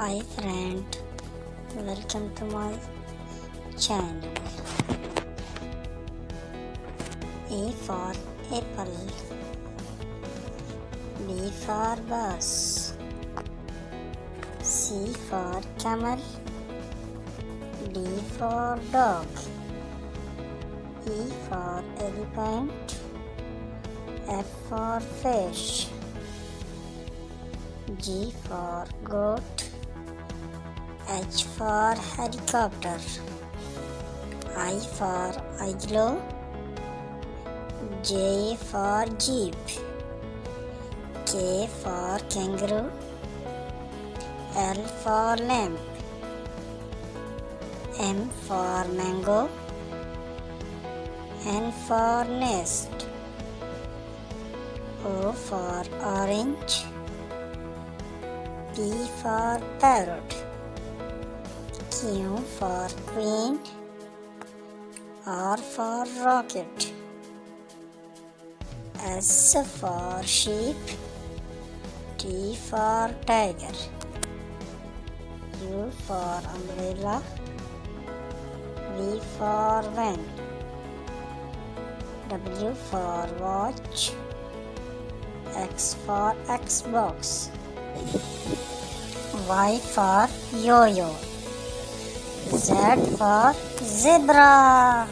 Hi friend, welcome to my channel. A for apple, B for bus, C for camel, D for dog, E for elephant, F for fish, G for goat, H for helicopter, I for igloo, J for jeep, K for kangaroo, L for lamp, M for mango, N for nest, O for orange, P for parrot, Q for queen, R for rocket, S for sheep, T for tiger, U for umbrella, V for van, W for watch, X for Xbox, Y for yo-yo, Z for zebra.